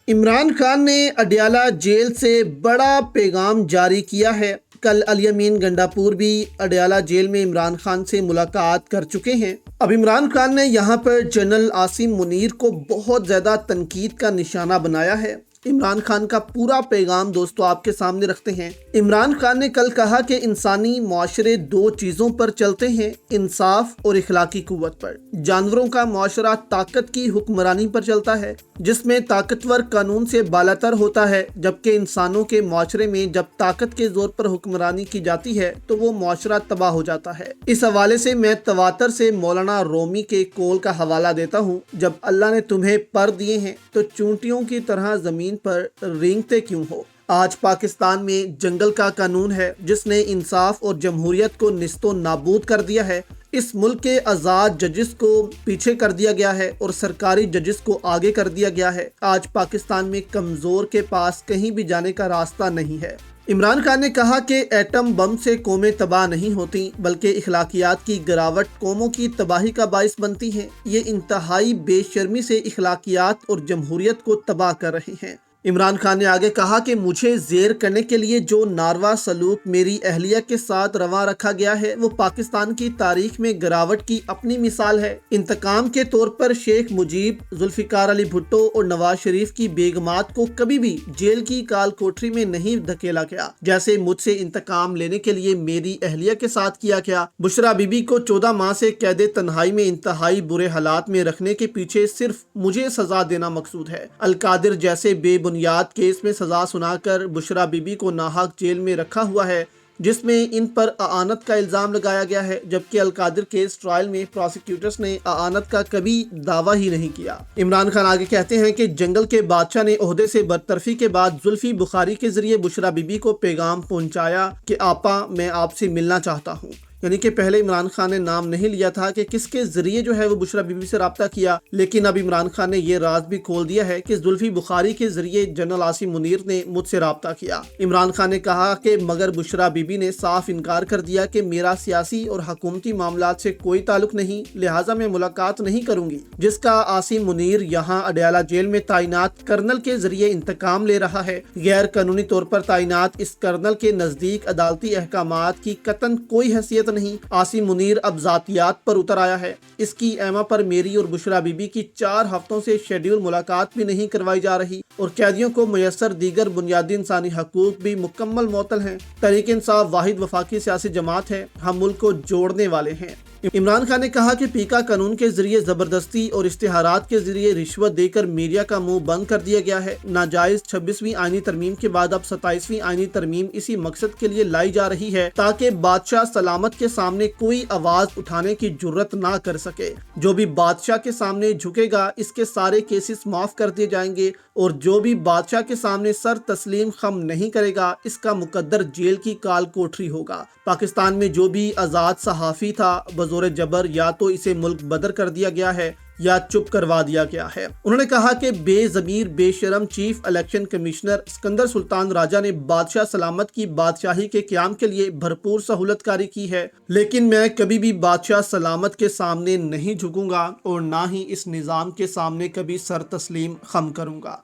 عمران خان نے اڈیالہ جیل سے بڑا پیغام جاری کیا ہے۔ کل الیمین گنڈاپور بھی اڈیالہ جیل میں عمران خان سے ملاقات کر چکے ہیں۔ اب عمران خان نے یہاں پر جنرل عاصم منیر کو بہت زیادہ تنقید کا نشانہ بنایا ہے۔ عمران خان کا پورا پیغام دوستو آپ کے سامنے رکھتے ہیں۔ عمران خان نے کل کہا کہ انسانی معاشرے دو چیزوں پر چلتے ہیں، انصاف اور اخلاقی قوت پر۔ جانوروں کا معاشرہ طاقت کی حکمرانی پر چلتا ہے، جس میں طاقتور قانون سے بالاتر ہوتا ہے، جبکہ انسانوں کے معاشرے میں جب طاقت کے زور پر حکمرانی کی جاتی ہے تو وہ معاشرہ تباہ ہو جاتا ہے۔ اس حوالے سے میں تواتر سے مولانا رومی کے قول کا حوالہ دیتا ہوں، جب اللہ نے تمہیں پر دیے ہیں تو چونٹیوں کی طرح زمین پر رینگتے کیوں ہو۔ آج پاکستان میں جنگل کا قانون ہے جس نے انصاف اور جمہوریت کو نیست و نابود کر دیا ہے۔ اس ملک کے آزاد ججز کو پیچھے کر دیا گیا ہے اور سرکاری ججز کو آگے کر دیا گیا ہے۔ آج پاکستان میں کمزور کے پاس کہیں بھی جانے کا راستہ نہیں ہے۔ عمران خان نے کہا کہ ایٹم بم سے قومیں تباہ نہیں ہوتی، بلکہ اخلاقیات کی گراوٹ قوموں کی تباہی کا باعث بنتی ہے۔ یہ انتہائی بے شرمی سے اخلاقیات اور جمہوریت کو تباہ کر رہے ہیں۔ عمران خان نے آگے کہا کہ مجھے زیر کرنے کے لیے جو ناروا سلوک میری اہلیہ کے ساتھ روا رکھا گیا ہے وہ پاکستان کی تاریخ میں گراوٹ کی اپنی مثال ہے۔ انتقام کے طور پر شیخ مجیب، ذوالفقار علی بھٹو اور نواز شریف کی بیگمات کو کبھی بھی جیل کی کال کوٹری میں نہیں دھکیلا گیا، جیسے مجھ سے انتقام لینے کے لیے میری اہلیہ کے ساتھ کیا گیا۔ بشرا بی بی کو 14 ماہ سے قید تنہائی میں انتہائی برے حالات میں رکھنے کے پیچھے صرف مجھے سزا دینا مقصود ہے۔ القادر جیسے بے بنیاد کیس میں سزا سنا کر بشرا بی بی کو ناحق جیل میں رکھا ہوا ہے، جس میں ان پر اعانت کا الزام لگایا گیا ہے، جبکہ القادر کیس ٹرائل میں پروسیکیوٹرز نے اعانت کا کبھی دعویٰ ہی نہیں کیا۔ عمران خان آگے کہتے ہیں کہ جنگل کے بادشاہ نے عہدے سے برطرفی کے بعد زلفی بخاری کے ذریعے بشرا بی بی کو پیغام پہنچایا کہ آپا میں آپ سے ملنا چاہتا ہوں۔ یعنی کہ پہلے عمران خان نے نام نہیں لیا تھا کہ کس کے ذریعے جو ہے وہ بشرا بی بی سے رابطہ کیا، لیکن اب عمران خان نے یہ راز بھی کھول دیا ہے کہ زلفی بخاری کے ذریعے جنرل عاصم منیر نے مجھ سے رابطہ کیا۔ عمران خان نے کہا کہ مگر بشرا بی بی نے صاف انکار کر دیا کہ میرا سیاسی اور حکومتی معاملات سے کوئی تعلق نہیں، لہٰذا میں ملاقات نہیں کروں گی، جس کا عاصم منیر یہاں اڈیالہ جیل میں تعینات کرنل کے ذریعے انتقام لے رہا ہے۔ غیر قانونی طور پر تعینات اس کرنل کے نزدیک عدالتی احکامات کی قطعاً کوئی حیثیت نہیں۔ عاصم منیر اب ذاتیات پر اتر آیا ہے۔ اس کی ایما پر میری اور بشرا بی بی کی 4 ہفتوں سے شیڈیول ملاقات بھی نہیں کروائی جا رہی، اور قیدیوں کو میسر دیگر بنیادی انسانی حقوق بھی مکمل معطل ہیں۔ تحریک انصاف واحد وفاقی سیاسی جماعت ہے، ہم ملک کو جوڑنے والے ہیں۔ عمران خان نے کہا کہ پیکا قانون کے ذریعے زبردستی اور اشتہارات کے ذریعے رشوت دے کر میڈیا کا منہ بند کر دیا گیا ہے۔ ناجائز 26ویں آئینی ترمیم کے بعد اب 27ویں آئینی ترمیم اسی مقصد کے لیے لائی جا رہی ہے تاکہ بادشاہ سلامت کے سامنے کوئی آواز اٹھانے کی جرت نہ کر سکے۔ جو بھی بادشاہ کے سامنے جھکے گا اس کے سارے کیسز معاف کر دیے جائیں گے، اور جو بھی بادشاہ کے سامنے سر تسلیم خم نہیں کرے گا اس کا مقدر جیل کی کال کوٹری ہوگا۔ پاکستان میں جو بھی آزاد صحافی تھا بزور جبر یا تو اسے ملک بدر کر دیا گیا ہے یا چپ کروا دیا گیا ہے۔ انہوں نے کہا کہ بے ضمیر بے شرم چیف الیکشن کمشنر اسکندر سلطان راجہ نے بادشاہ سلامت کی بادشاہی کے قیام کے لیے بھرپور سہولت کاری کی ہے، لیکن میں کبھی بھی بادشاہ سلامت کے سامنے نہیں جھکوں گا اور نہ ہی اس نظام کے سامنے کبھی سر تسلیم خم کروں گا۔